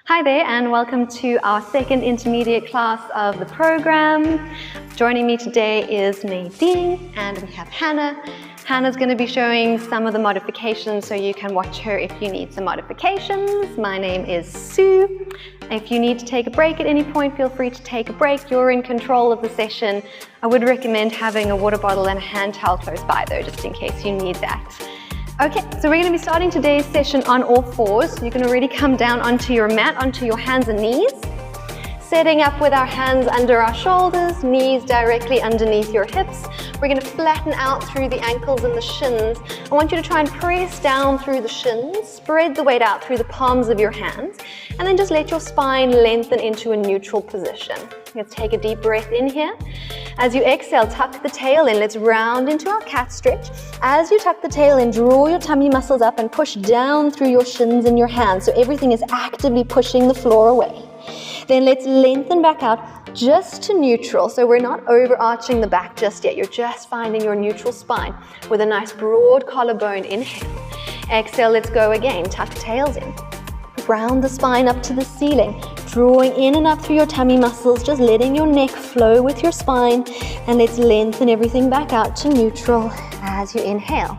Hi there and welcome to our second intermediate class of the program. Joining me today is Nadine and we have Hannah. Hannah's going to be showing some of the modifications so you can watch her if you need some modifications. My name is Sue. If you need to take a break at any point, feel free to take a break. You're in control of the session. I would recommend having a water bottle and a hand towel close by though, just in case you need that. Okay, so we're going to be starting today's session on all fours. You can already come down onto your mat, onto your hands and knees. Setting up with our hands under our shoulders, knees directly underneath your hips. We're going to flatten out through the ankles and the shins. I want you to try and press down through the shins, spread the weight out through the palms of your hands, and then just let your spine lengthen into a neutral position. Let's take a deep breath in here. As you exhale, tuck the tail in. Let's round into our cat stretch. As you tuck the tail in, draw your tummy muscles up and push down through your shins and your hands so everything is actively pushing the floor away. Then let's lengthen back out just to neutral. So we're not overarching the back just yet. You're just finding your neutral spine with a nice broad collarbone. Inhale. Exhale, let's go again. Tuck tails in. Round the spine up to the ceiling. Drawing in and up through your tummy muscles, just letting your neck flow with your spine. And let's lengthen everything back out to neutral as you inhale.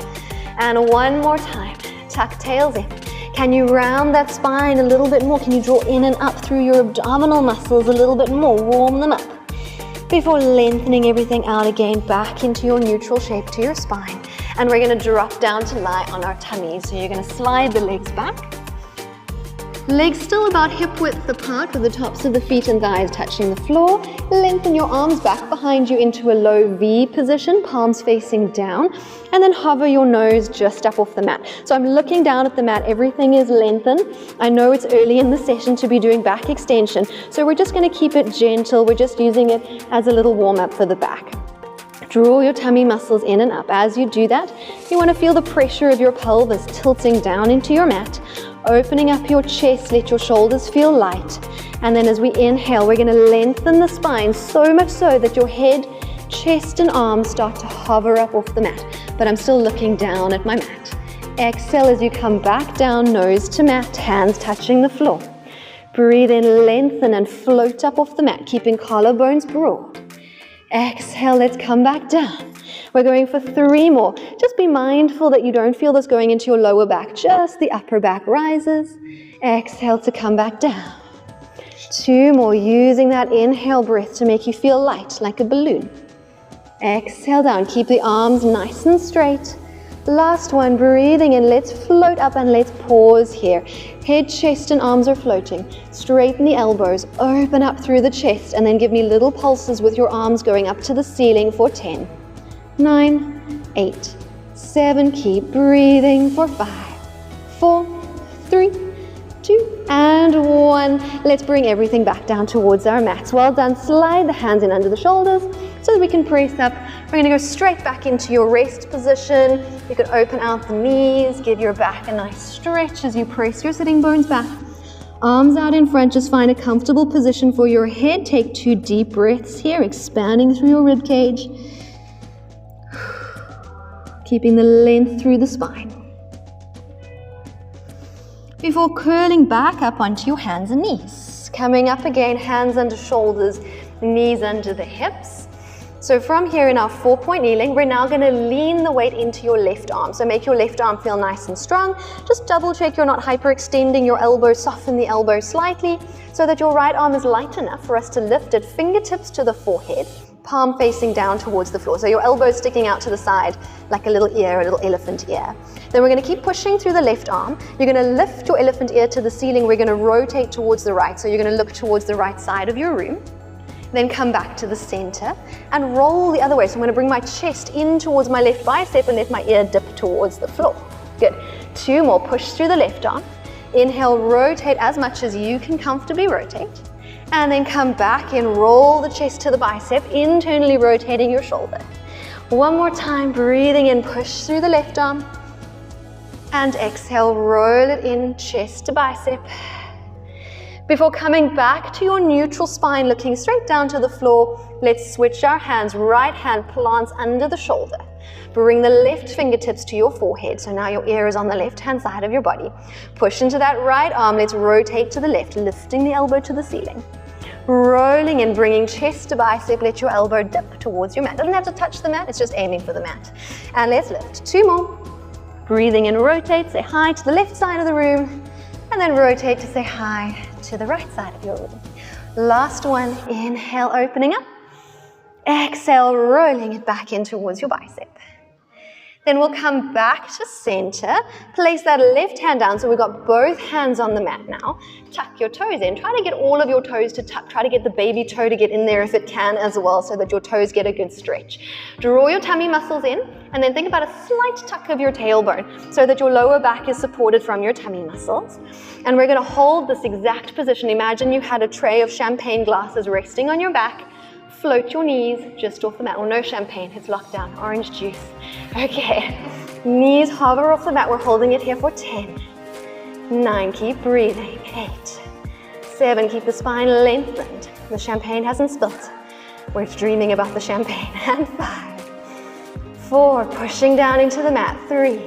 And one more time. Tuck tails in. Can you round that spine a little bit more? Can you draw in and up through your abdominal muscles a little bit more? Warm them up. Before lengthening everything out again, back into your neutral shape to your spine. And we're going to drop down to lie on our tummies. So you're going to slide the legs back. Legs still about hip width apart with the tops of the feet and thighs touching the floor. Lengthen your arms back behind you into a low V position, palms facing down, and then hover your nose just up off the mat. So I'm looking down at the mat, everything is lengthened. I know it's early in the session to be doing back extension, so we're just going to keep it gentle. We're just using it as a little warm up for the back. Draw your tummy muscles in and up. As you do that, you want to feel the pressure of your pelvis tilting down into your mat. Opening up your chest, let your shoulders feel light. And then as we inhale, we're going to lengthen the spine so much so that your head, chest and arms start to hover up off the mat. But I'm still looking down at my mat. Exhale as you come back down, nose to mat, hands touching the floor. Breathe in, lengthen and float up off the mat, keeping collarbones broad. Exhale, let's come back down. We're going for 3 more. Just be mindful that you don't feel this going into your lower back, just the upper back rises. Exhale to come back down. 2 more, using that inhale breath to make you feel light like a balloon. Exhale down, keep the arms nice and straight. Last one, breathing in, let's float up and let's pause here. Head, chest and arms are floating. Straighten the elbows, open up through the chest and then give me little pulses with your arms going up to the ceiling for 10, 9, 8, 7, keep breathing for 5, 4, 3, 2, and 1. Let's bring everything back down towards our mats. Well done, slide the hands in under the shoulders so that we can press up. We're going to go straight back into your rest position. You can open out the knees, give your back a nice stretch as you press your sitting bones back. Arms out in front, just find a comfortable position for your head. Take 2 deep breaths here, expanding through your rib cage. Keeping the length through the spine. Before curling back up onto your hands and knees. Coming up again, hands under shoulders, knees under the hips. So from here in our 4-point kneeling, we're now going to lean the weight into your left arm. So make your left arm feel nice and strong. Just double check you're not hyperextending your elbow, soften the elbow slightly so that your right arm is light enough for us to lift it, fingertips to the forehead, palm facing down towards the floor. So your elbow sticking out to the side like a little ear, a little elephant ear. Then we're going to keep pushing through the left arm. You're going to lift your elephant ear to the ceiling. We're going to rotate towards the right. So you're going to look towards the right side of your room. Then come back to the center and roll the other way. So I'm going to bring my chest in towards my left bicep and let my ear dip towards the floor. Good. 2 more. Push through the left arm. Inhale, rotate as much as you can comfortably rotate. And then come back and roll the chest to the bicep, internally rotating your shoulder. One more time, breathing in, push through the left arm. And exhale, roll it in, chest to bicep. Before coming back to your neutral spine, looking straight down to the floor, let's switch our hands. Right hand plants under the shoulder. Bring the left fingertips to your forehead. So now your ear is on the left-hand side of your body. Push into that right arm. Let's rotate to the left, lifting the elbow to the ceiling. Rolling and bringing chest to bicep. Let your elbow dip towards your mat. Doesn't have to touch the mat, it's just aiming for the mat. And let's lift. 2 more. Breathing in, rotate, say hi to the left side of the room. And then rotate to say hi to the right side of your room. Last one, inhale, opening up. Exhale, rolling it back in towards your bicep. Then we'll come back to center. Place that left hand down. So we've got both hands on the mat now. Tuck your toes in. Try to get all of your toes to tuck. Try to get the baby toe to get in there if it can as well, so that your toes get a good stretch. Draw your tummy muscles in, and then think about a slight tuck of your tailbone so that your lower back is supported from your tummy muscles. And we're going to hold this exact position. Imagine you had a tray of champagne glasses resting on your back. Float your knees just off the mat. Or no champagne, it's locked down. Orange juice. Okay, knees hover off the mat. We're holding it here for 10, 9, keep breathing, 8, 7, keep the spine lengthened. The champagne hasn't spilt. We're dreaming about the champagne. And 5, 4, pushing down into the mat. 3,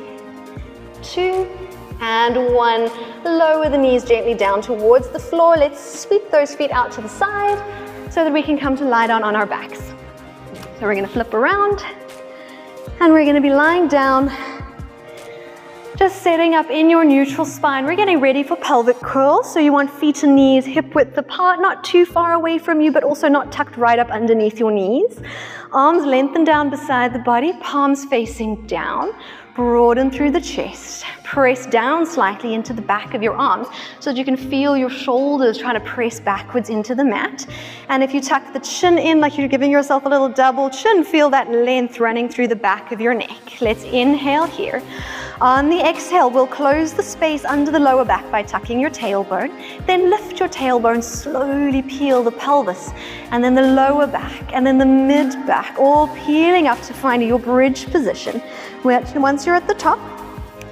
2, and 1. Lower the knees gently down towards the floor. Let's sweep those feet out to the side so that we can come to lie down on our backs. So we're going to flip around and we're going to be lying down, just setting up in your neutral spine. We're getting ready for pelvic curls. So you want feet and knees hip width apart, not too far away from you, but also not tucked right up underneath your knees. Arms lengthen down beside the body, palms facing down. Broaden through the chest. Press down slightly into the back of your arms so that you can feel your shoulders trying to press backwards into the mat. And if you tuck the chin in like you're giving yourself a little double chin, feel that length running through the back of your neck. Let's inhale here. On the exhale, we'll close the space under the lower back by tucking your tailbone. Then lift your tailbone, slowly peel the pelvis, and then the lower back, and then the mid back, all peeling up to find your bridge position. Once you're at the top,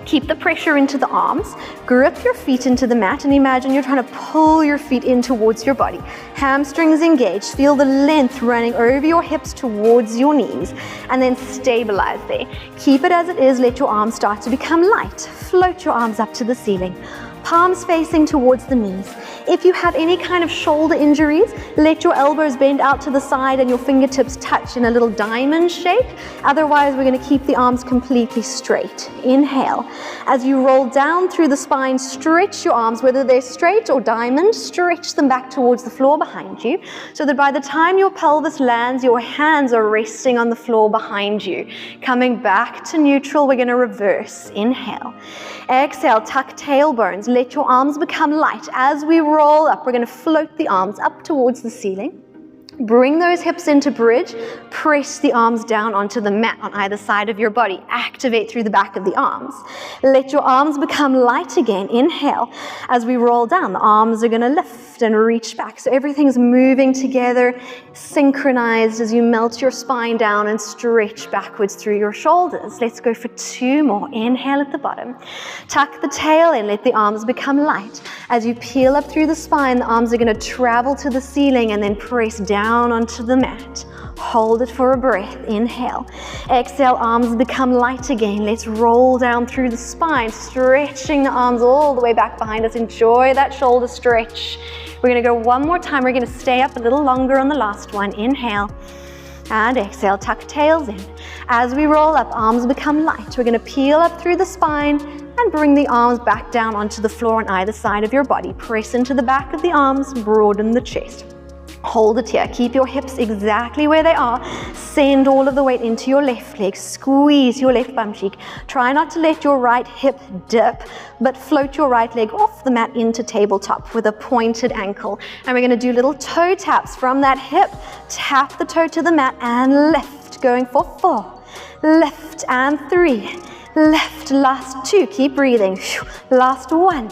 keep the pressure into the arms, grip your feet into the mat, and imagine you're trying to pull your feet in towards your body. Hamstrings engaged, feel the length running over your hips towards your knees, and then stabilize there. Keep it as it is, let your arms start to become light. Float your arms up to the ceiling. Palms facing towards the knees. If you have any kind of shoulder injuries, let your elbows bend out to the side and your fingertips touch in a little diamond shape. Otherwise, we're going to keep the arms completely straight. Inhale. As you roll down through the spine, stretch your arms, whether they're straight or diamond, stretch them back towards the floor behind you, so that by the time your pelvis lands, your hands are resting on the floor behind you. Coming back to neutral, we're going to reverse. Inhale. Exhale, tuck tailbones. Let your arms become light. As we roll up, we're going to float the arms up towards the ceiling. Bring those hips into bridge. Press the arms down onto the mat on either side of your body. Activate through the back of the arms. Let your arms become light again. Inhale. As we roll down, the arms are going to lift and reach back. So everything's moving together, synchronized as you melt your spine down and stretch backwards through your shoulders. Let's go for 2 more. Inhale at the bottom. Tuck the tail in. Let the arms become light. As you peel up through the spine, the arms are going to travel to the ceiling and then press down onto the mat. Hold it for a breath. Inhale. Exhale, arms become light again. Let's roll down through the spine, stretching the arms all the way back behind us. Enjoy that shoulder stretch. We're going to go one more time. We're going to stay up a little longer on the last one. Inhale. And exhale, tuck tails in. As we roll up, arms become light. We're going to peel up through the spine and bring the arms back down onto the floor on either side of your body. Press into the back of the arms, broaden the chest. Hold it here. Keep your hips exactly where they are. Send all of the weight into your left leg. Squeeze your left bum cheek. Try not to let your right hip dip, but float your right leg off the mat into tabletop with a pointed ankle. And we're going to do little toe taps from that hip. Tap the toe to the mat and lift. Going for 4. Lift and 3. Lift. Last 2. Keep breathing. Last 1.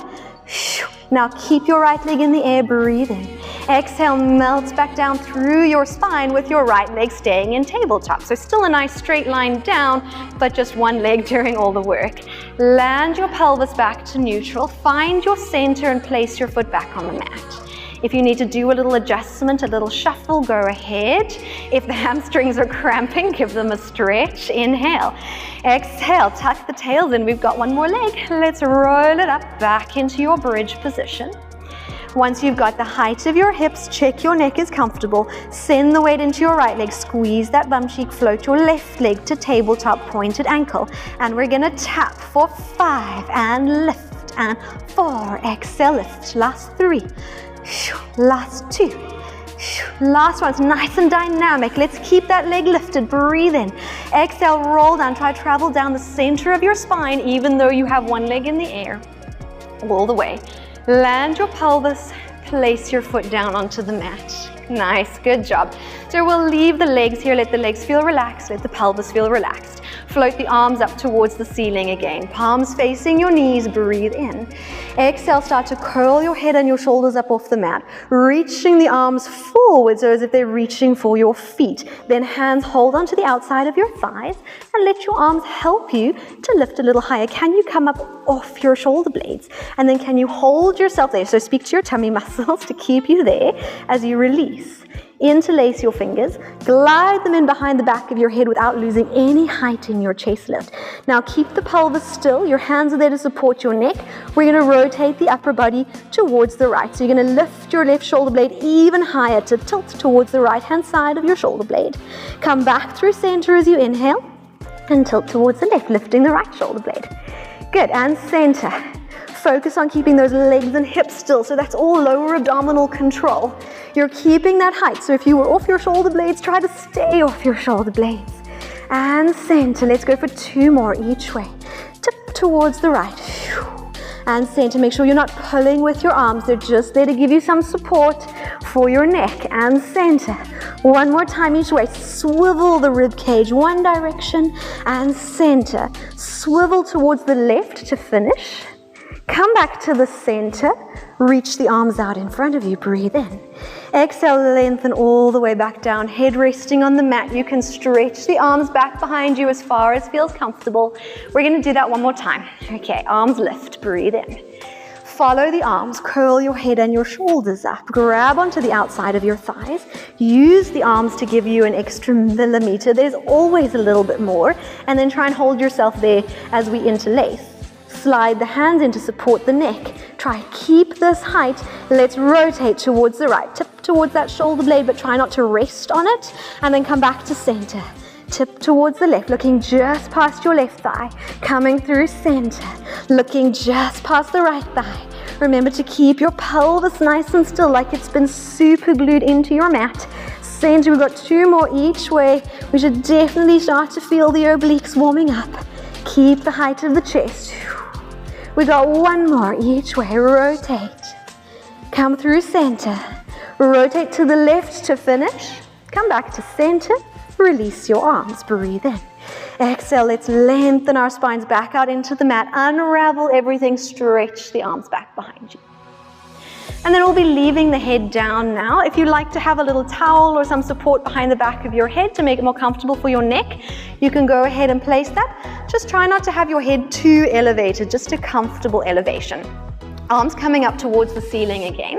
Now keep your right leg in the air, breathe in. Exhale, melt back down through your spine with your right leg staying in tabletop. So still a nice straight line down, but just one leg during all the work. Land your pelvis back to neutral. Find your center and place your foot back on the mat. If you need to do a little adjustment, a little shuffle, go ahead. If the hamstrings are cramping, give them a stretch. Inhale. Exhale, tuck the tails in. We've got one more leg. Let's roll it up back into your bridge position. Once you've got the height of your hips, check your neck is comfortable. Send the weight into your right leg, squeeze that bum cheek, float your left leg to tabletop pointed ankle. And we're gonna tap for 5 and lift and 4. Exhale, lift. Last 3. Last 2. Last one. It's nice and dynamic. Let's keep that leg lifted. Breathe in. Exhale, roll down. Try to travel down the center of your spine even though you have one leg in the air. All the way. Land your pelvis, place your foot down onto the mat. Nice, good job. So we'll leave the legs here, let the legs feel relaxed, let the pelvis feel relaxed. Float the arms up towards the ceiling again. Palms facing your knees, breathe in. Exhale, start to curl your head and your shoulders up off the mat. Reaching the arms forward so as if they're reaching for your feet. Then hands hold onto the outside of your thighs and let your arms help you to lift a little higher. Can you come up off your shoulder blades? And then can you hold yourself there? So speak to your tummy muscles to keep you there as you release. Interlace your fingers, glide them in behind the back of your head without losing any height in your chest lift. Now keep the pelvis still, your hands are there to support your neck. We're going to rotate the upper body towards the right. So you're going to lift your left shoulder blade even higher to tilt towards the right hand side of your shoulder blade. Come back through center as you inhale and tilt towards the left, lifting the right shoulder blade. Good, and center. Focus on keeping those legs and hips still, so that's all lower abdominal control. You're keeping that height, so if you were off your shoulder blades, try to stay off your shoulder blades. And center, let's go for 2 more each way. Tip towards the right. And center, make sure you're not pulling with your arms, they're just there to give you some support for your neck. And center, 1 more time each way. Swivel the rib cage one direction and center. Swivel towards the left to finish. Come back to the center, reach the arms out in front of you, breathe in. Exhale, lengthen all the way back down, head resting on the mat. You can stretch the arms back behind you as far as feels comfortable. We're gonna do that one more time. Okay, arms lift, breathe in. Follow the arms, curl your head and your shoulders up. Grab onto the outside of your thighs. Use the arms to give you an extra millimeter. There's always a little bit more. And then try and hold yourself there as we interlace. Slide the hands in to support the neck. Try keep this height. Let's rotate towards the right. Tip towards that shoulder blade, but try not to rest on it. And then come back to center. Tip towards the left, looking just past your left thigh. Coming through center, looking just past the right thigh. Remember to keep your pelvis nice and still, like it's been super glued into your mat. Center, we've got 2 more each way. We should definitely start to feel the obliques warming up. Keep the height of the chest. We got 1 more each way. Rotate. Come through center. Rotate to the left to finish. Come back to center. Release your arms. Breathe in. Exhale. Let's lengthen our spines back out into the mat. Unravel everything. Stretch the arms back behind you. And then we'll be leaving the head down now. If you'd like to have a little towel or some support behind the back of your head to make it more comfortable for your neck, you can go ahead and place that. Just try not to have your head too elevated, just a comfortable elevation. Arms coming up towards the ceiling again.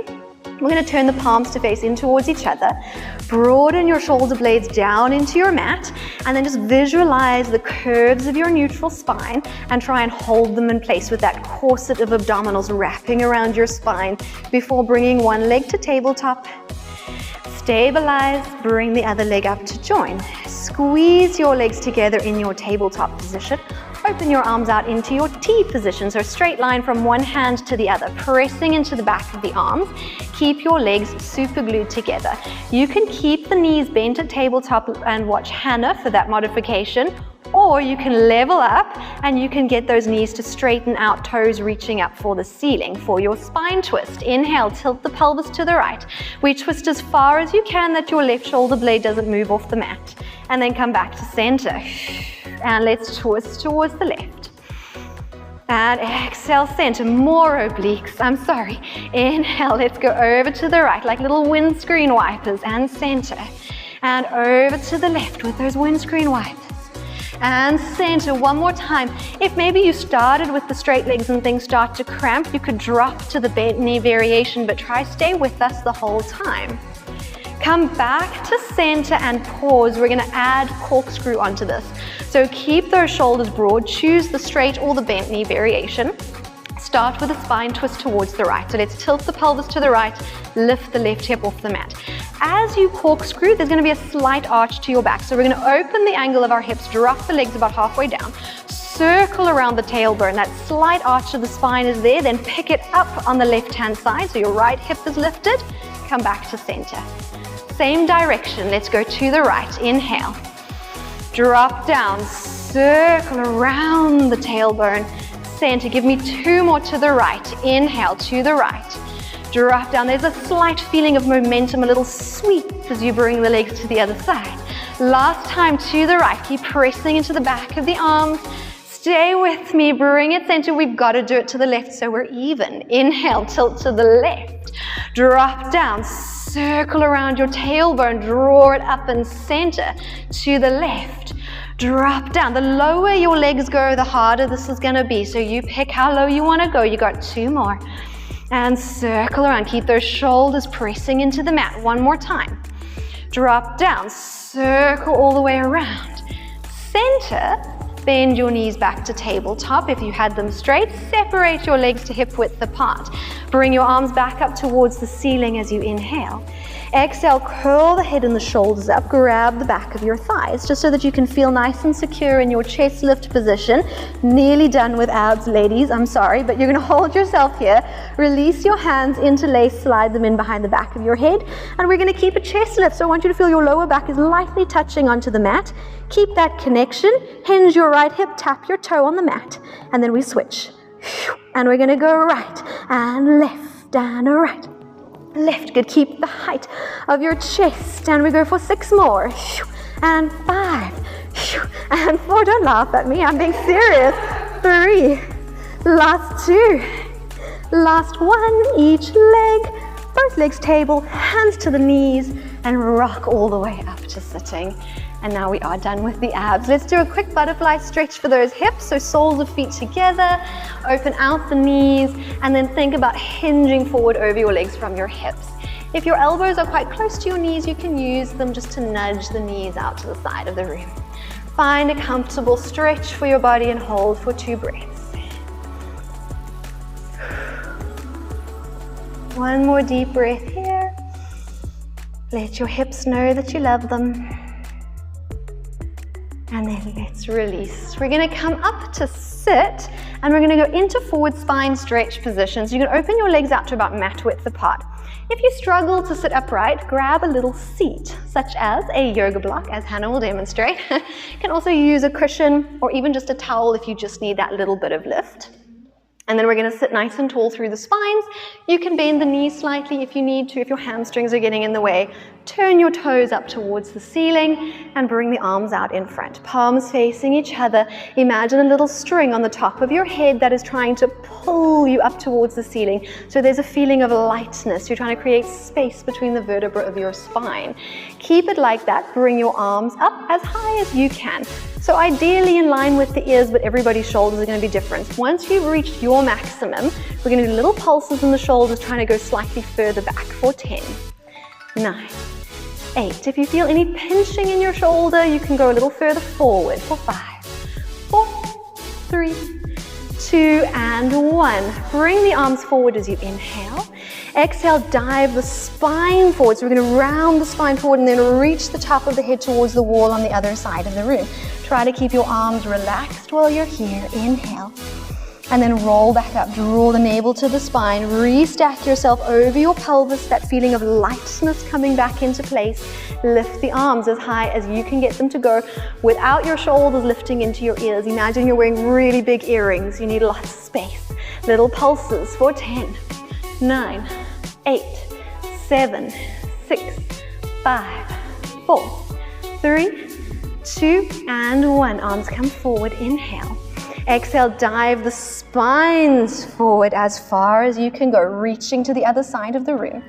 We're going to turn the palms to face in towards each other. Broaden your shoulder blades down into your mat, and then just visualize the curves of your neutral spine and try and hold them in place with that corset of abdominals wrapping around your spine before bringing one leg to tabletop. Stabilize, bring the other leg up to join. Squeeze your legs together in your tabletop position. Open your arms out into your T position, so straight line from one hand to the other, pressing into the back of the arms. Keep your legs super glued together. You can keep the knees bent at tabletop and watch Hannah for that modification, or you can level up and you can get those knees to straighten out, toes reaching up for the ceiling. For your spine twist, inhale, tilt the pelvis to the right. We twist as far as you can that your left shoulder blade doesn't move off the mat. And then come back to center. And let's twist towards the left. And exhale, center, more obliques, I'm sorry. Inhale, let's go over to the right, like little windscreen wipers, and center. And over to the left with those windscreen wipers. and center. One more time. If maybe you started with the straight legs and things start to cramp, you could drop to the bent knee variation, but try stay with us the whole time. Come back to center and pause. We're going to add corkscrew onto this. So keep those shoulders broad. Choose the straight or the bent knee variation. Start with a spine twist towards the right. So let's tilt the pelvis to the right, lift the left hip off the mat. As you corkscrew, there's going to be a slight arch to your back. So we're going to open the angle of our hips, drop the legs about halfway down, circle around the tailbone. That slight arch of the spine is there. Then pick it up on the left-hand side. So your right hip is lifted. Come back to center. Same direction. Let's go to the right. Inhale. Drop down. Circle around the tailbone. Center. Give me 2 more to the right. Inhale to the right. Drop down. There's a slight feeling of momentum, a little sweep as you bring the legs to the other side. Last time to the right. Keep pressing into the back of the arms. Stay with me. Bring it center. We've got to do it to the left so we're even. Inhale. Tilt to the left. Drop down. Circle around your tailbone. Draw it up and center to the left. Drop down. The lower your legs go, the harder this is going to be. So you pick how low you want to go. You got 2 more. And circle around. Keep those shoulders pressing into the mat. One more time. Drop down. Circle all the way around. Center. Bend your knees back to tabletop. If you had them straight, separate your legs to hip width apart. Bring your arms back up towards the ceiling as you inhale. Exhale, curl the head and the shoulders up. Grab the back of your thighs just so that you can feel nice and secure in your chest lift position. Nearly done with abs, ladies. I'm sorry, but you're going to hold yourself here. Release your hands, interlace, slide them in behind the back of your head. And we're going to keep a chest lift. So I want you to feel your lower back is lightly touching onto the mat. Keep that connection. Hinge your right hip, tap your toe on the mat. And then we switch. And we're going to go right and left and right. Left, good. Keep the height of your chest. And we go for 6 more. And 5. And 4. Don't laugh at me. I'm being serious. 3. Last 2. Last 1. Each leg. Both legs table. Hands to the knees. And rock all the way up to sitting. And now we are done with the abs. Let's do a quick butterfly stretch for those hips. So soles of feet together, open out the knees, and then think about hinging forward over your legs from your hips. If your elbows are quite close to your knees, you can use them just to nudge the knees out to the side of the room. Find a comfortable stretch for your body and hold for 2 breaths. 1 more deep breath here. Let your hips know that you love them. And then let's release. We're going to come up to sit, and we're going to go into forward spine stretch position. So you can open your legs out to about mat width apart. If you struggle to sit upright, grab a little seat, such as a yoga block, as Hannah will demonstrate. You can also use a cushion or even just a towel if you just need that little bit of lift. And then we're going to sit nice and tall through the spines. You can bend the knees slightly if you need to, if your hamstrings are getting in the way. Turn your toes up towards the ceiling and bring the arms out in front. Palms facing each other. Imagine a little string on the top of your head that is trying to pull you up towards the ceiling. So there's a feeling of lightness. You're trying to create space between the vertebrae of your spine. Keep it like that. Bring your arms up as high as you can. So ideally in line with the ears, but everybody's shoulders are going to be different. Once you've reached your maximum, we're going to do little pulses in the shoulders, trying to go slightly further back for 10, 9, 8. If you feel any pinching in your shoulder, you can go a little further forward for 5, 4, 3, 2, and 1. Bring the arms forward as you inhale. Exhale, dive the spine forward. So we're going to round the spine forward and then reach the top of the head towards the wall on the other side of the room. Try to keep your arms relaxed while you're here. Inhale. And then roll back up. Draw the navel to the spine. Restack yourself over your pelvis. That feeling of lightness coming back into place. Lift the arms as high as you can get them to go without your shoulders lifting into your ears. Imagine you're wearing really big earrings. You need lots of space. Little pulses for 10, 9, 8, 7, 6, 5, 4, 3, 2, and 1. Arms come forward. Inhale. Exhale, dive the spines forward as far as you can go, reaching to the other side of the room.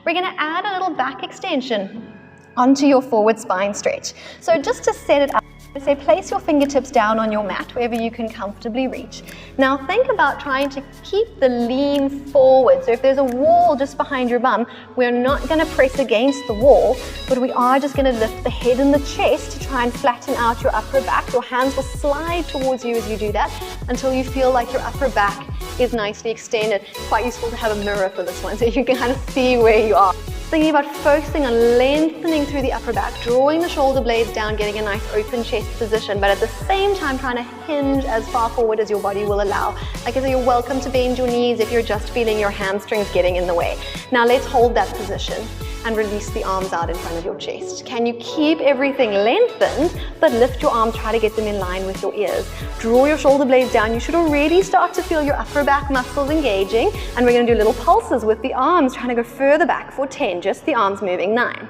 We're going to add a little back extension onto your forward spine stretch. So just to set it up, Say place your fingertips down on your mat wherever you can comfortably reach. Now think about trying to keep the lean forward. So if there's a wall just behind your bum, we're not going to press against the wall, but we are just going to lift the head and the chest to try and flatten out your upper back. Your hands will slide towards you as you do that until you feel like your upper back is nicely extended. Quite useful to have a mirror for this one so you can kind of see where you are. Thinking about focusing on lengthening through the upper back, drawing the shoulder blades down, getting a nice open chest position, but at the same time trying to hinge as far forward as your body will allow. Like I said, you're welcome to bend your knees if you're just feeling your hamstrings getting in the way. Now let's hold that position and release the arms out in front of your chest. Can you keep everything lengthened, but lift your arms, try to get them in line with your ears. Draw your shoulder blades down. You should already start to feel your upper back muscles engaging, and we're gonna do little pulses with the arms, trying to go further back for 10, just the arms moving. 9,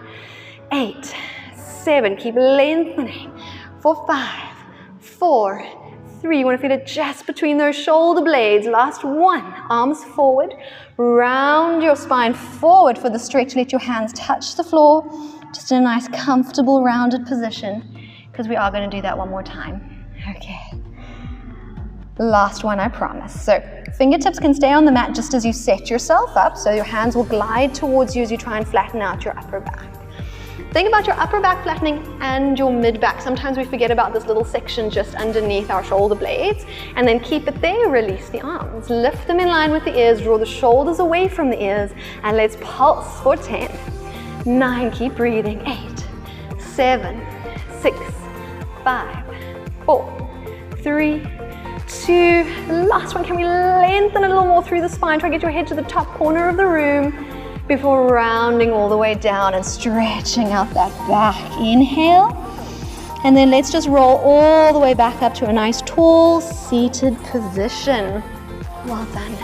8, 7, keep lengthening. For 5, 4, 3, you want to feel it just between those shoulder blades. Last 1, arms forward, round your spine forward for the stretch. Let your hands touch the floor, just in a nice comfortable rounded position, because we are going to do that one more time. Okay, last one, I promise. So fingertips can stay on the mat just as you set yourself up, so your hands will glide towards you as you try and flatten out your upper back. Think about your upper back flattening and your mid back. Sometimes we forget about this little section just underneath our shoulder blades, and then keep it there. Release the arms, lift them in line with the ears, draw the shoulders away from the ears, and let's pulse for 10, 9, keep breathing, 8, 7, 6, 5, 4, 3, 2, last one. Can we lengthen a little more through the spine? Try to get your head to the top corner of the room before rounding all the way down and stretching out that back. Inhale, and then let's just roll all the way back up to a nice tall seated position. Well done.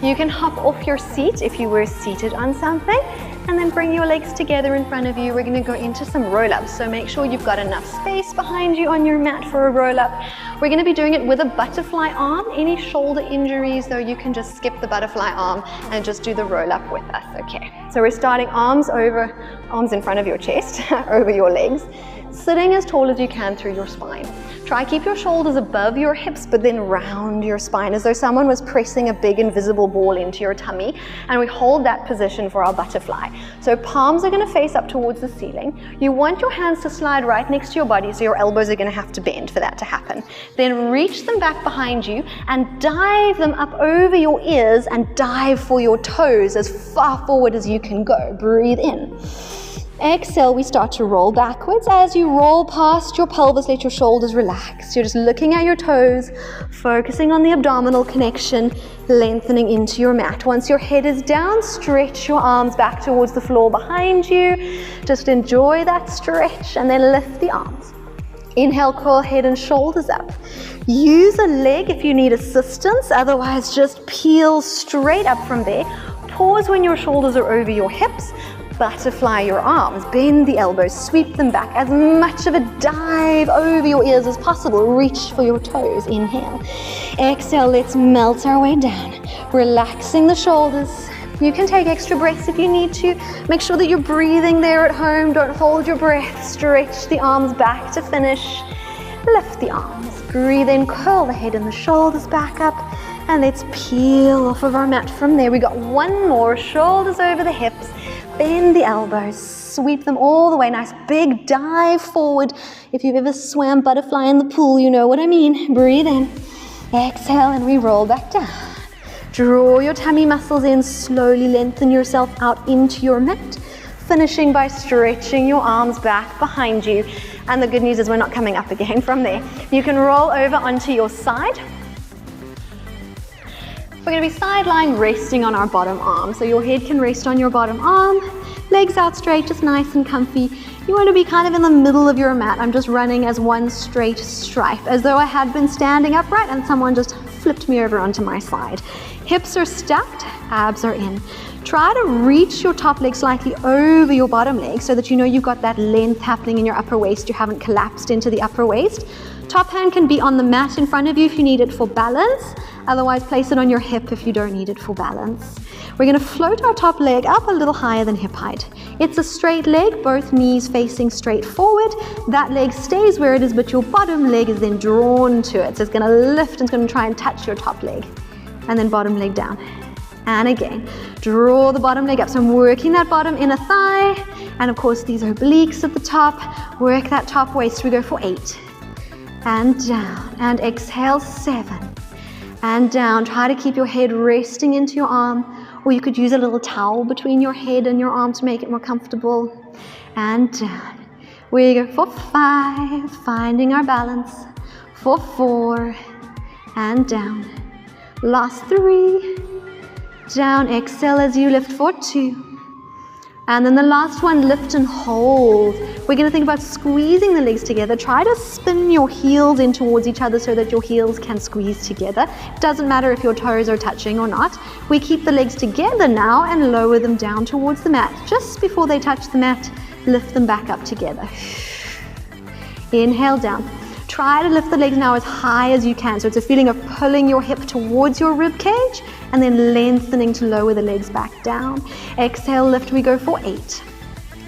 You can hop off your seat if you were seated on something, and then bring your legs together in front of you. We're going to go into some roll-ups, so make sure you've got enough space behind you on your mat for a roll-up. We're going to be doing it with a butterfly arm. Any shoulder injuries, though, you can just skip the butterfly arm and just do the roll-up with us. Okay, so we're starting arms in front of your chest, over your legs, sitting as tall as you can through your spine. Try keep your shoulders above your hips, but then round your spine as though someone was pressing a big invisible ball into your tummy, and we hold that position for our butterfly. So palms are going to face up towards the ceiling. You want your hands to slide right next to your body, so your elbows are going to have to bend for that to happen. Then reach them back behind you and dive them up over your ears and dive for your toes as far forward as you can go. Breathe in. Exhale, we start to roll backwards. As you roll past your pelvis, let your shoulders relax. You're just looking at your toes, focusing on the abdominal connection, lengthening into your mat. Once your head is down, stretch your arms back towards the floor behind you. Just enjoy that stretch and then lift the arms. Inhale, curl head and shoulders up. Use a leg if you need assistance, otherwise just peel straight up from there. Pause when your shoulders are over your hips. Butterfly your arms, bend the elbows, sweep them back, as much of a dive over your ears as possible. Reach for your toes. Inhale. Exhale, let's melt our way down, relaxing the shoulders. You can take extra breaths if you need to. Make sure that you're breathing there at home. Don't hold your breath. Stretch the arms back to finish. Lift the arms. Breathe in, curl the head and the shoulders back up. And let's peel off of our mat from there. We got one more. Shoulders over the hips. Bend the elbows, sweep them all the way. Nice big dive forward. If you've ever swam butterfly in the pool, you know what I mean. Breathe in, exhale, and we roll back down. Draw your tummy muscles in, slowly lengthen yourself out into your mat, finishing by stretching your arms back behind you. And the good news is we're not coming up again from there. You can roll over onto your side. We're going to be side lying, resting on our bottom arm. So your head can rest on your bottom arm, legs out straight, just nice and comfy. You want to be kind of in the middle of your mat. I'm just running as one straight stripe, as though I had been standing upright and someone just flipped me over onto my side. Hips are stacked, abs are in. Try to reach your top leg slightly over your bottom leg so that you know you've got that length happening in your upper waist. You haven't collapsed into the upper waist. Top hand can be on the mat in front of you if you need it for balance. Otherwise, place it on your hip if you don't need it for balance. We're going to float our top leg up a little higher than hip height. It's a straight leg, both knees facing straight forward. That leg stays where it is, but your bottom leg is then drawn to it. So it's going to lift and it's going to try and touch your top leg. And then bottom leg down. And again, draw the bottom leg up. So I'm working that bottom inner thigh. And of course, these obliques at the top. Work that top waist. We go for 8. And down. And exhale, 7. And down. Try to keep your head resting into your arm. Or you could use a little towel between your head and your arm to make it more comfortable. And down. We go for 5. Finding our balance. For 4. And down. Last 3. Down, exhale as you lift for 2. And then the last one, lift and hold. We're going to think about squeezing the legs together. Try to spin your heels in towards each other so that your heels can squeeze together. It doesn't matter if your toes are touching or not. We keep the legs together now and lower them down towards the mat. Just before they touch the mat, lift them back up together. Inhale down. Try to lift the legs now as high as you can. So it's a feeling of pulling your hip towards your rib cage and then lengthening to lower the legs back down. Exhale, lift, we go for 8.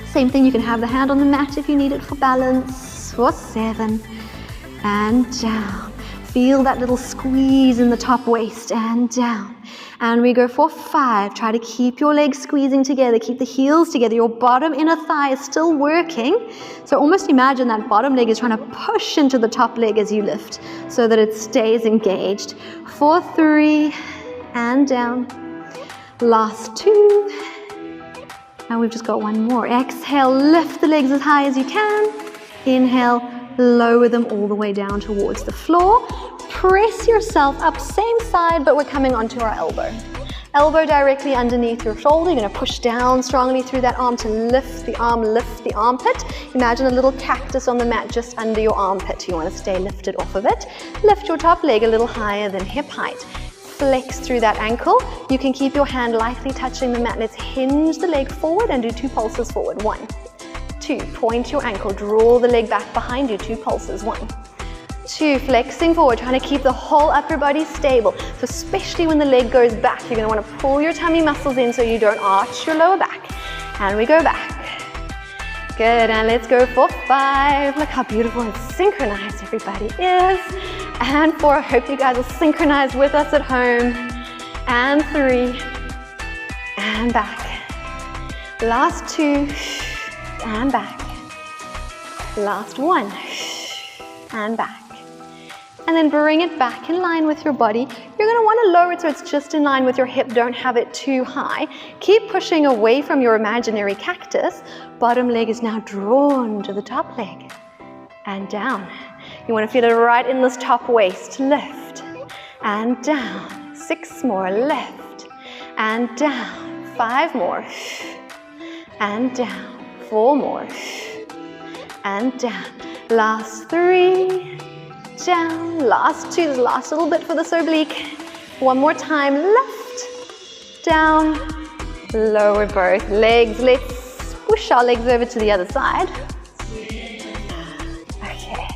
Same thing, you can have the hand on the mat if you need it for balance. For 7. And down. Feel that little squeeze in the top waist and down. And we go for 5. Try to keep your legs squeezing together. Keep the heels together. Your bottom inner thigh is still working. So almost imagine that bottom leg is trying to push into the top leg as you lift so that it stays engaged. For 3. And down. Last 2. And we've just got one more. Exhale, lift the legs as high as you can. Inhale, lower them all the way down towards the floor. Press yourself up, same side, but we're coming onto our elbow. Elbow directly underneath your shoulder. You're going to push down strongly through that arm to lift the arm, lift the armpit. Imagine a little cactus on the mat just under your armpit. You want to stay lifted off of it. Lift your top leg a little higher than hip height. Flex through that ankle. You can keep your hand lightly touching the mat. Let's hinge the leg forward and do 2 pulses forward. 1, 2. Point your ankle. Draw the leg back behind you. 2 pulses. 1, 2. Flexing forward, trying to keep the whole upper body stable. So especially when the leg goes back, you're going to want to pull your tummy muscles in so you don't arch your lower back. And we go back. Good, and let's go for 5. Look how beautiful and synchronized everybody is. And 4, I hope you guys are synchronized with us at home. And 3, and back. Last 2, and back. Last 1, and back. And then bring it back in line with your body. You're going to want to lower it so it's just in line with your hip. Don't have it too high. Keep pushing away from your imaginary cactus. Bottom leg is now drawn to the top leg. And down. You want to feel it right in this top waist. Lift. And down. 6 more. Lift. And down. 5 more. And down. 4 more. And down. Last 3. Down, last 2, last little bit for this oblique. 1 more time, lift, down, lower both legs. Let's push our legs over to the other side. Okay.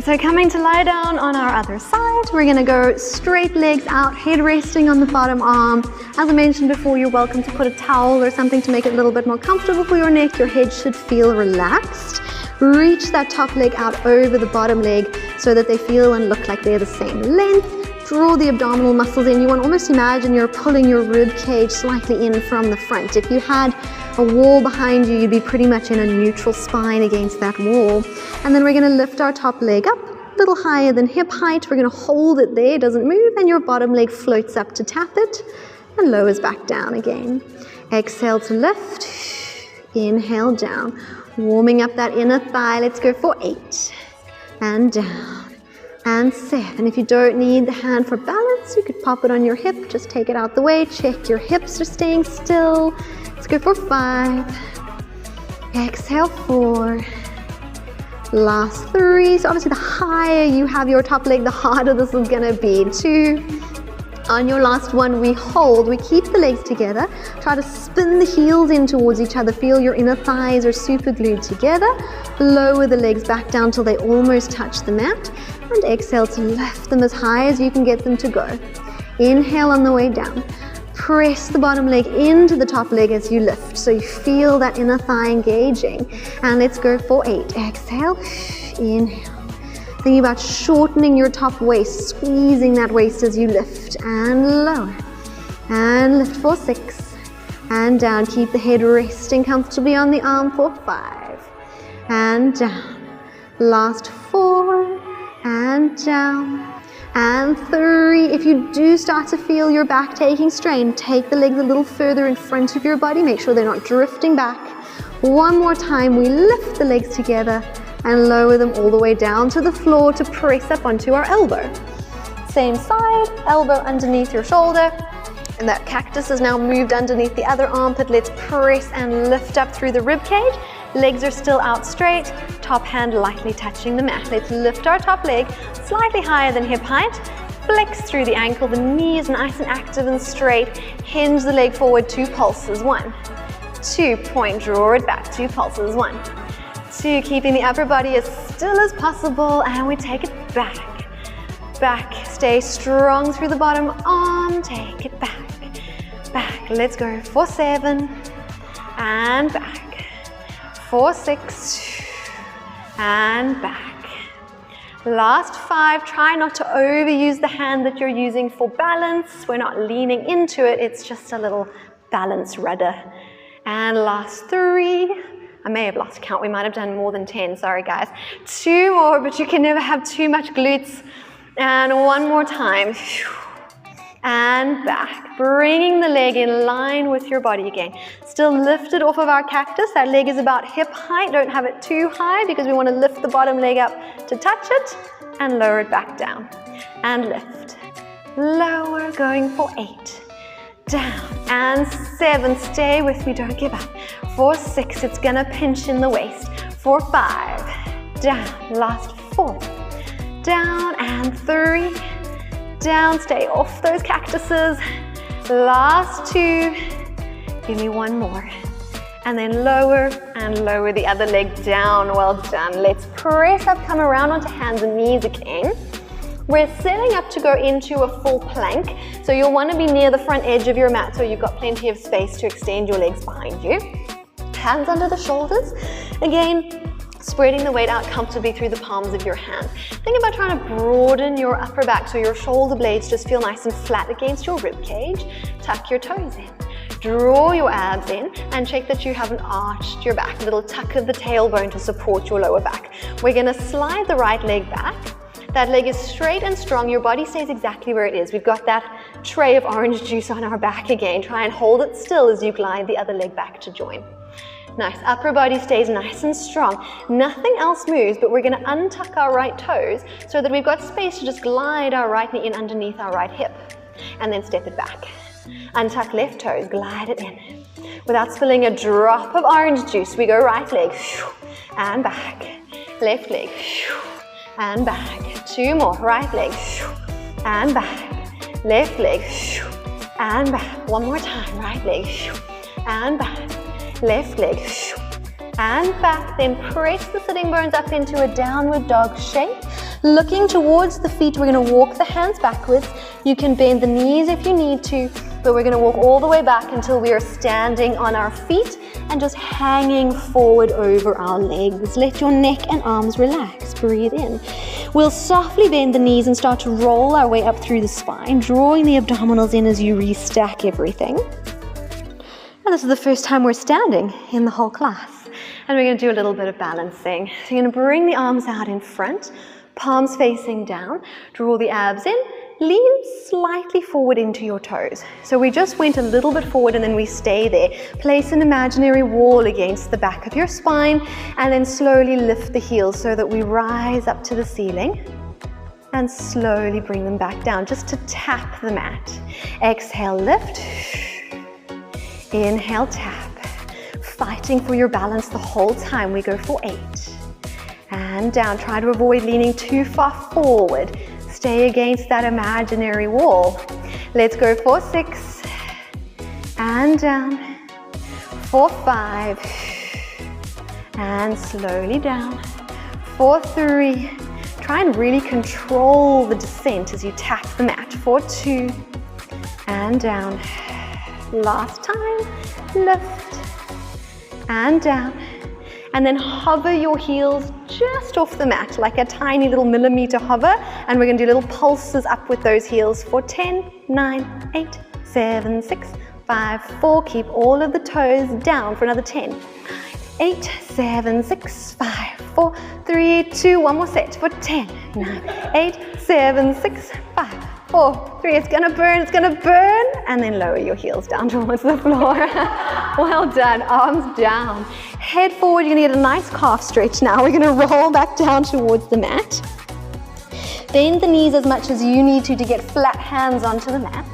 So coming to lie down on our other side, we're gonna go straight legs out, head resting on the bottom arm. As I mentioned before, you're welcome to put a towel or something to make it a little bit more comfortable for your neck. Your head should feel relaxed. Reach that top leg out over the bottom leg so that they feel and look like they're the same length. Draw the abdominal muscles in. You want to almost imagine you're pulling your rib cage slightly in from the front. If you had a wall behind you, you'd be pretty much in a neutral spine against that wall. And then we're going to lift our top leg up a little higher than hip height. We're going to hold it there, it doesn't move, and your bottom leg floats up to tap it and lowers back down again. Exhale to lift. Inhale down. Warming up that inner thigh. Let's go for 8. And down. And 7. If you don't need the hand for balance, you could pop it on your hip. Just take it out the way. Check your hips are staying still. Let's go for 5. Exhale, 4. Last 3. So obviously the higher you have your top leg, the harder this is going to be. 2. On your last one, we hold, we keep the legs together. Try to spin the heels in towards each other. Feel your inner thighs are super glued together. Lower the legs back down till they almost touch the mat. And exhale to lift them as high as you can get them to go. Inhale on the way down. press the bottom leg into the top leg as you lift, so you feel that inner thigh engaging. And let's go for 8. Exhale, inhale. Thinking about shortening your top waist, squeezing that waist as you lift, and lower. And lift for 6. And down, keep the head resting comfortably on the arm for 5. And down. Last 4. And down. And 3. If you do start to feel your back taking strain, take the legs a little further in front of your body. Make sure they're not drifting back. One more time, we lift the legs together and lower them all the way down to the floor to press up onto our elbow. Same side, elbow underneath your shoulder. And that cactus is now moved underneath the other armpit. Let's press and lift up through the rib cage. Legs are still out straight, top hand lightly touching the mat. Let's lift our top leg slightly higher than hip height. Flex through the ankle, the knee is nice and active and straight. Hinge the leg forward, 2 pulses. 1, 2, point, draw it back, 2 pulses. 1, 2, keeping the upper body as still as possible, and we take it back. Back, stay strong through the bottom arm, take it back. Back, let's go for 7, and back. For 6, and back. Last 5, try not to overuse the hand that you're using for balance. We're not leaning into it, it's just a little balance rudder. And last 3, I may have lost count, we might have done more than 10, sorry guys. 2 more, but you can never have too much glutes. And 1 more time. And back, bringing the leg in line with your body again. Still lifted off of our cactus. That leg is about hip height. Don't have it too high because we want to lift the bottom leg up to touch it and lower it back down. And lift, lower, going for 8. Down, and 7, stay with me, don't give up. For 6, it's gonna pinch in the waist. For 5, down, last 4. Down, and 3. Down, stay off those cactuses. Last 2, give me 1 more. And then lower and lower the other leg down, well done. Let's press up, come around onto hands and knees again. We're setting up to go into a full plank. So you'll want to be near the front edge of your mat so you've got plenty of space to extend your legs behind you. Hands under the shoulders. Again, spreading the weight out comfortably through the palms of your hands. Think about trying to broaden your upper back so your shoulder blades just feel nice and flat against your rib cage. Tuck your toes in. Draw your abs in and check that you haven't arched your back. A little tuck of the tailbone to support your lower back. We're going to slide the right leg back. That leg is straight and strong. Your body stays exactly where it is. We've got that tray of orange juice on our back again. Try and hold it still as you glide the other leg back to join. Nice, upper body stays nice and strong. Nothing else moves, but we're gonna untuck our right toes so that we've got space to just glide our right knee in underneath our right hip. And then step it back. Untuck left toes, glide it in. Without spilling a drop of orange juice, we go right leg, and back. Left leg, and back. 2 more, right leg, and back. Left leg, and back. 1 more time, right leg, and back. Left leg, and back. Then press the sitting bones up into a downward dog shape. Looking towards the feet, we're going to walk the hands backwards. You can bend the knees if you need to, but we're going to walk all the way back until we are standing on our feet and just hanging forward over our legs. Let your neck and arms relax. Breathe in. We'll softly bend the knees and start to roll our way up through the spine, drawing the abdominals in as you restack everything. And this is the first time we're standing in the whole class. And we're going to do a little bit of balancing. So you're going to bring the arms out in front, palms facing down, draw the abs in, lean slightly forward into your toes. So we just went a little bit forward and then we stay there. Place an imaginary wall against the back of your spine and then slowly lift the heels so that we rise up to the ceiling and slowly bring them back down just to tap the mat. Exhale, lift. Inhale, tap. Fighting for your balance the whole time. We go for 8. And down. Try to avoid leaning too far forward. Stay against that imaginary wall. Let's go for 6. And down. For 5. And slowly down. For 3. Try and really control the descent as you tap the mat. For 2. And down. Last time, lift and down. And then hover your heels just off the mat, like a tiny little millimeter hover. And we're gonna do little pulses up with those heels for 10, 9, 8, 7, 6, 5, 4. Keep all of the toes down for another 10, 8, 7, 6, 5, 4, 3, 2, one more set for 10, 9, 8, 7, 6, 5, 4, 3, it's gonna burn, and then lower your heels down towards the floor. Well done, arms down. Head forward, you're gonna get a nice calf stretch now. We're gonna roll back down towards the mat. Bend the knees as much as you need to get flat hands onto the mat.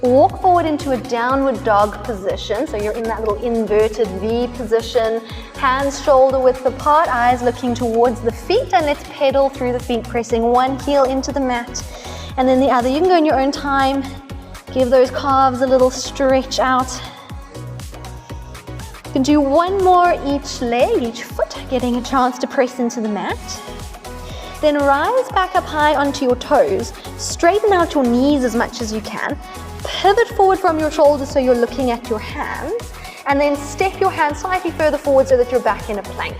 Walk forward into a downward dog position, so you're in that little inverted V position. Hands shoulder width apart, eyes looking towards the feet, and let's pedal through the feet, pressing one heel into the mat and then the other. You can go in your own time. Give those calves a little stretch out. You can do one more each leg, each foot, getting a chance to press into the mat. Then rise back up high onto your toes. Straighten out your knees as much as you can. Pivot forward from your shoulders so you're looking at your hands. And then step your hands slightly further forward so that you're back in a plank.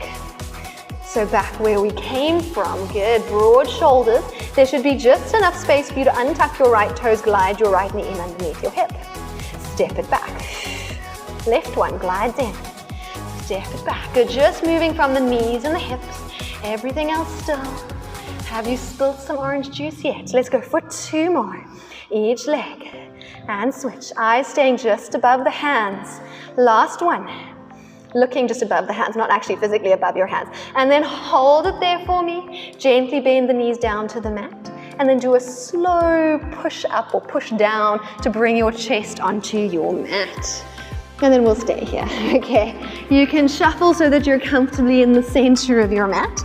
So back where we came from. Good, broad shoulders. There should be just enough space for you to untuck your right toes, glide your right knee in underneath your hip. Step it back. Left one, glides in. Step it back. Good, just moving from the knees and the hips. Everything else still. Have you spilled some orange juice yet? Let's go for 2 more. Each leg. And switch. Eyes staying just above the hands. Last one. Looking just above the hands, not actually physically above your hands. And then hold it there for me. Gently bend the knees down to the mat. And then do a slow push up or push down to bring your chest onto your mat. And then we'll stay here, okay? You can shuffle so that you're comfortably in the center of your mat.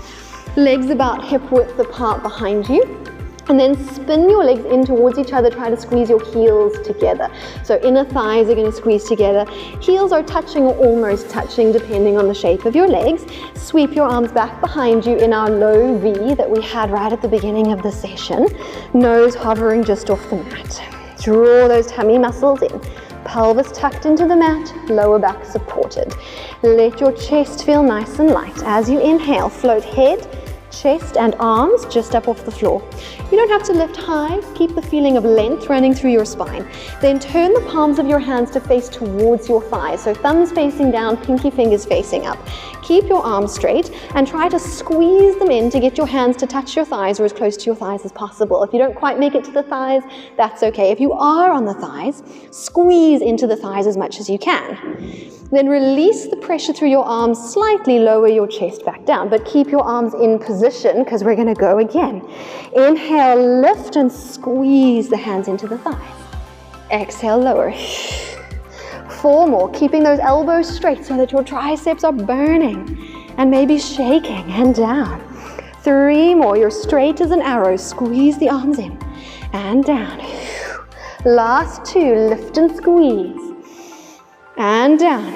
Legs about hip width apart behind you. And then spin your legs in towards each other, try to squeeze your heels together. So inner thighs are going to squeeze together. Heels are touching or almost touching depending on the shape of your legs. Sweep your arms back behind you in our low V that we had right at the beginning of the session. Nose hovering just off the mat. Draw those tummy muscles in. Pelvis tucked into the mat, lower back supported. Let your chest feel nice and light. As you inhale, float head, chest and arms just up off the floor. You don't have to lift high, keep the feeling of length running through your spine. Then turn the palms of your hands to face towards your thighs. So thumbs facing down, pinky fingers facing up. Keep your arms straight and try to squeeze them in to get your hands to touch your thighs or as close to your thighs as possible. If you don't quite make it to the thighs, that's okay. If you are on the thighs, squeeze into the thighs as much as you can. Then release the pressure through your arms, slightly lower your chest back down, but keep your arms in position because we're going to go again. Inhale, lift and squeeze the hands into the thighs. Exhale, lower. 4 more, keeping those elbows straight so that your triceps are burning and maybe shaking and down. 3 more, you're straight as an arrow. Squeeze the arms in and down. Last 2, lift and squeeze. And down.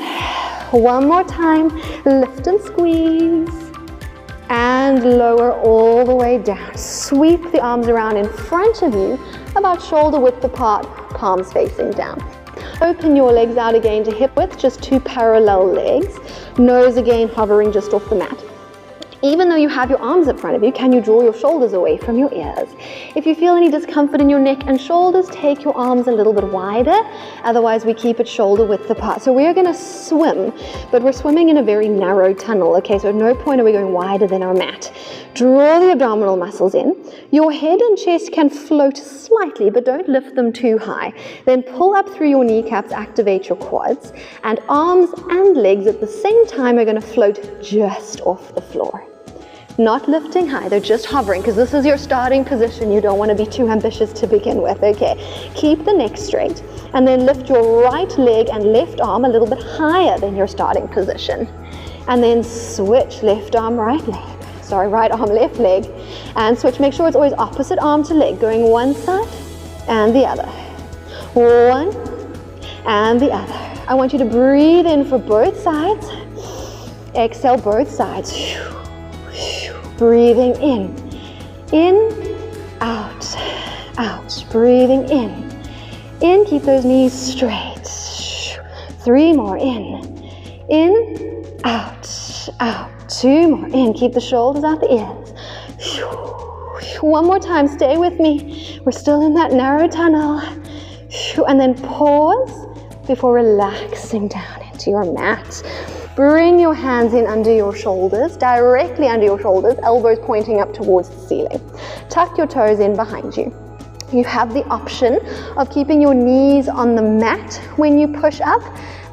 1 more time, lift and squeeze. And lower all the way down. Sweep the arms around in front of you, about shoulder width apart, palms facing down. Open your legs out again to hip width, just 2 parallel legs. Nose again hovering just off the mat. Even though you have your arms in front of you, can you draw your shoulders away from your ears? If you feel any discomfort in your neck and shoulders, take your arms a little bit wider. Otherwise, we keep it shoulder width apart. So we're going to swim, but we're swimming in a very narrow tunnel. Okay, so at no point are we going wider than our mat. Draw the abdominal muscles in. Your head and chest can float slightly, but don't lift them too high. Then pull up through your kneecaps, activate your quads, and arms and legs at the same time are going to float just off the floor. Not lifting high, they're just hovering because this is your starting position. You don't want to be too ambitious to begin with, okay? Keep the neck straight and then lift your right leg and left arm a little bit higher than your starting position. And then switch left arm, right leg. Sorry, right arm, left leg. And switch, make sure it's always opposite arm to leg, going one side and the other. One and the other. I want you to breathe in for both sides. Exhale both sides. Breathing in, out, out. Breathing in, keep those knees straight. 3 more, in, out, out. 2 more, in, keep the shoulders out the ears. 1 more time, stay with me. We're still in that narrow tunnel. And then pause before relaxing down into your mat. Bring your hands in under your shoulders, directly under your shoulders, elbows pointing up towards the ceiling. Tuck your toes in behind you. You have the option of keeping your knees on the mat when you push up.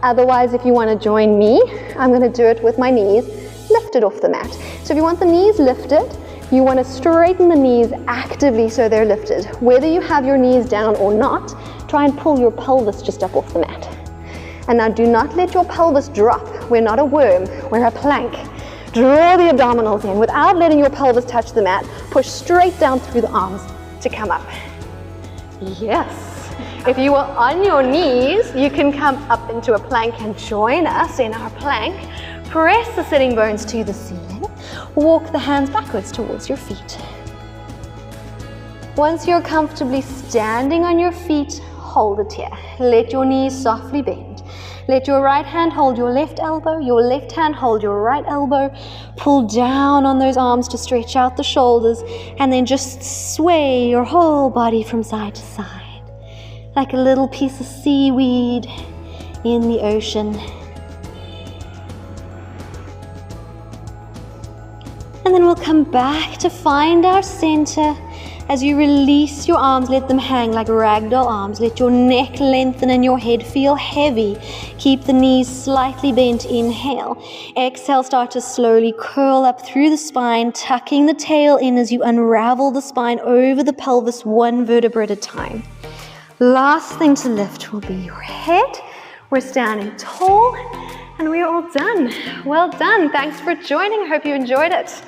Otherwise, if you want to join me, I'm going to do it with my knees lifted off the mat. So if you want the knees lifted, you want to straighten the knees actively so they're lifted. Whether you have your knees down or not, try and pull your pelvis just up off the mat. And now do not let your pelvis drop. We're not a worm, we're a plank. Draw the abdominals in without letting your pelvis touch the mat. Push straight down through the arms to come up. Yes. If you are on your knees, you can come up into a plank and join us in our plank. Press the sitting bones to the ceiling. Walk the hands backwards towards your feet. Once you're comfortably standing on your feet, hold it here. Let your knees softly bend. Let your right hand hold your left elbow, your left hand hold your right elbow. Pull down on those arms to stretch out the shoulders, and then just sway your whole body from side to side, like a little piece of seaweed in the ocean. And then we'll come back to find our center. As you release your arms, let them hang like ragdoll arms. Let your neck lengthen and your head feel heavy. Keep the knees slightly bent. Inhale. Exhale, start to slowly curl up through the spine, tucking the tail in as you unravel the spine over the pelvis, 1 vertebra at a time. Last thing to lift will be your head. We're standing tall and we are all done. Well done. Thanks for joining. I hope you enjoyed it.